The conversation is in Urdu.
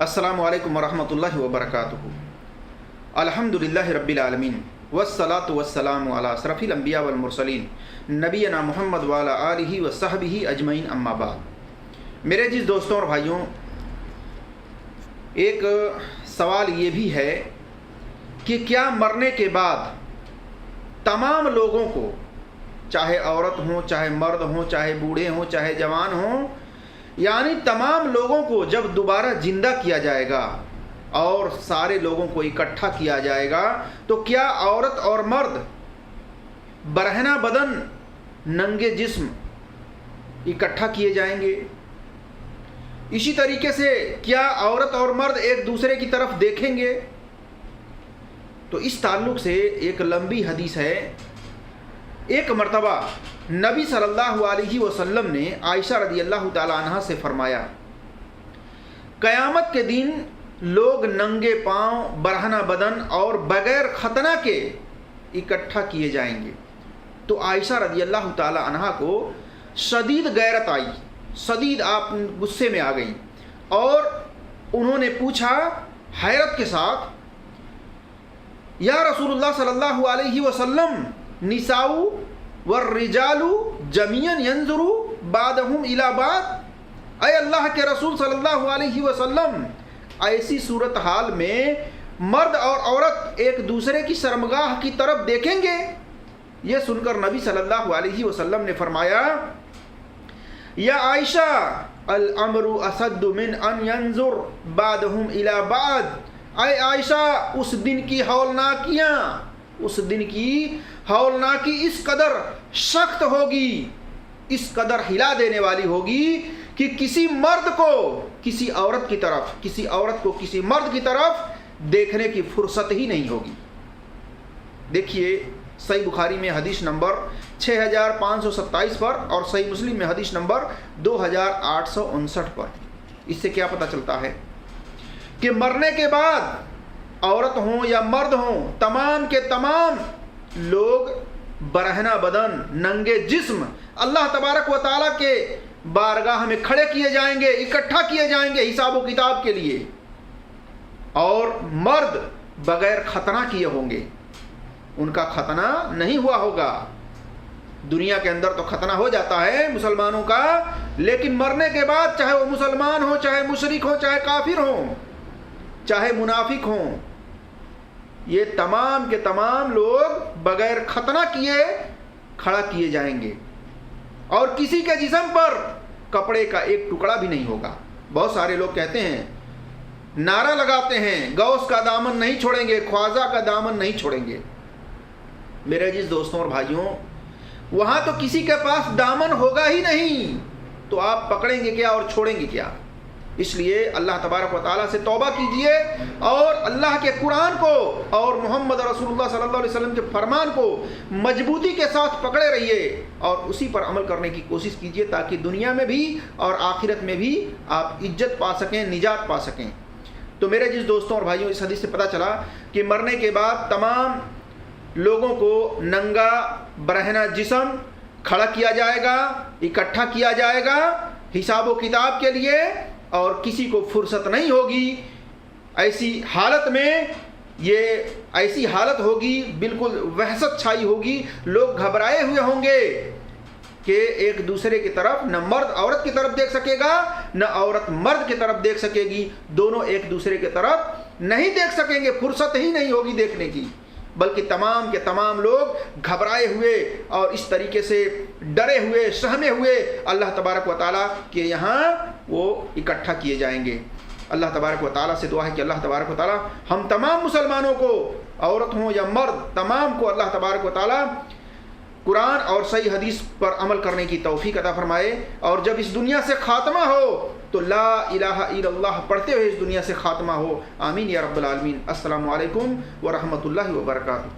السلام علیکم ورحمۃ اللہ وبرکاتہ۔ الحمدللہ رب العالمین والصلاة والسلام علی اشرف الانبیاء والمرسلین نبینا محمد وعلی آلہ وصحبہ اجمعین، اما بعد۔ میرے عزیز دوستوں اور بھائیوں، ایک سوال یہ بھی ہے کہ کیا مرنے کے بعد تمام لوگوں کو، چاہے عورت ہوں، چاہے مرد ہوں، چاہے بوڑھے ہوں، چاہے جوان ہوں، یعنی تمام لوگوں کو جب دوبارہ زندہ کیا جائے گا اور سارے لوگوں کو اکٹھا کیا جائے گا تو کیا عورت اور مرد برہنہ بدن ننگے جسم اکٹھا کیے جائیں گے؟ اسی طریقے سے کیا عورت اور مرد ایک دوسرے کی طرف دیکھیں گے؟ تو اس تعلق سے ایک لمبی حدیث ہے۔ ایک مرتبہ نبی صلی اللہ علیہ وسلم نے عائشہ رضی اللہ تعالی عنہ سے فرمایا، قیامت کے دن لوگ ننگے پاؤں، برہنہ بدن اور بغیر ختنہ کے اکٹھا کیے جائیں گے۔ تو عائشہ رضی اللہ تعالی عنہ کو شدید غیرت آئی، شدید آپ غصے میں آ گئیں اور انہوں نے پوچھا حیرت کے ساتھ، یا رسول اللہ صلی اللہ علیہ وسلم، نساء والرجال جميعا ينظر بعضهم الى بعض، اے اللہ کے رسول صلی اللہ علیہ وسلم، ایسی صورتحال میں مرد اور عورت ایک دوسرے کی شرمگاہ کی طرف دیکھیں گے؟ یہ سن کر نبی صلی اللہ علیہ وسلم نے فرمایا، یا عائشہ، الامر اشد من ان ينظر بعضهم الى بعض، اے عائشہ، اس دن کی ہولناکیاں، اس دن کی ہولناکی اس قدر سخت ہوگی، اس قدر ہلا دینے والی ہوگی کہ کسی مرد کو کسی عورت کی طرف، کسی عورت کو کسی مرد کی طرف دیکھنے کی فرصت ہی نہیں ہوگی۔ دیکھیے صحیح بخاری میں حدیث نمبر 6527 پر اور صحیح مسلم میں حدیث نمبر 2859 پر۔ اس سے کیا پتہ چلتا ہے کہ مرنے کے بعد عورت ہوں یا مرد ہوں، تمام کے تمام لوگ برہنہ بدن ننگے جسم اللہ تبارک و تعالیٰ کے بارگاہ میں کھڑے کیے جائیں گے، اکٹھا کیے جائیں گے حساب و کتاب کے لیے، اور مرد بغیر ختنہ کیے ہوں گے، ان کا ختنہ نہیں ہوا ہوگا۔ دنیا کے اندر تو ختنہ ہو جاتا ہے مسلمانوں کا، لیکن مرنے کے بعد چاہے وہ مسلمان ہوں، چاہے مشرک ہوں، چاہے کافر ہوں، چاہے منافق ہوں، یہ تمام کے تمام لوگ بغیر ختنہ کیے کھڑا کیے جائیں گے، اور کسی کے جسم پر کپڑے کا ایک ٹکڑا بھی نہیں ہوگا۔ بہت سارے لوگ کہتے ہیں، نعرہ لگاتے ہیں، غوث کا دامن نہیں چھوڑیں گے، خواجہ کا دامن نہیں چھوڑیں گے۔ میرے عزیز دوستوں اور بھائیوں، وہاں تو کسی کے پاس دامن ہوگا ہی نہیں، تو آپ پکڑیں گے کیا اور چھوڑیں گے کیا؟ اس لیے اللہ تبارک و تعالیٰ سے توبہ کیجئے اور اللہ کے قرآن کو اور محمد رسول اللہ صلی اللہ علیہ وسلم کے فرمان کو مضبوطی کے ساتھ پکڑے رہیے اور اسی پر عمل کرنے کی کوشش کیجئے، تاکہ دنیا میں بھی اور آخرت میں بھی آپ عزت پا سکیں، نجات پا سکیں۔ تو میرے جس دوستوں اور بھائیوں، اس حدیث سے پتہ چلا کہ مرنے کے بعد تمام لوگوں کو ننگا برہنہ جسم کھڑا کیا جائے گا، اکٹھا کیا جائے گا حساب و کتاب کے لیے، اور کسی کو فرصت نہیں ہوگی۔ ایسی حالت میں ایسی حالت ہوگی، بالکل وحشت چھائی ہوگی، لوگ گھبرائے ہوئے ہوں گے کہ ایک دوسرے کی طرف نہ مرد عورت کی طرف دیکھ سکے گا، نہ عورت مرد کی طرف دیکھ سکے گی، دونوں ایک دوسرے کی طرف نہیں دیکھ سکیں گے، فرصت ہی نہیں ہوگی دیکھنے کی، بلکہ تمام کے تمام لوگ گھبرائے ہوئے اور اس طریقے سے ڈرے ہوئے، سہمے ہوئے اللہ تبارک و تعالیٰ کے یہاں وہ اکٹھا کیے جائیں گے۔ اللہ تبارک و تعالیٰ سے دعا ہے کہ اللہ تبارک و تعالیٰ ہم تمام مسلمانوں کو، عورت ہوں یا مرد، تمام کو اللہ تبارک و تعالیٰ قرآن اور صحیح حدیث پر عمل کرنے کی توفیق عطا فرمائے، اور جب اس دنیا سے خاتمہ ہو تو لا الہ الا اللہ پڑھتے ہوئے اس دنیا سے خاتمہ ہو۔ آمین یا رب العالمین۔ السلام علیکم ورحمۃ اللہ وبرکاتہ۔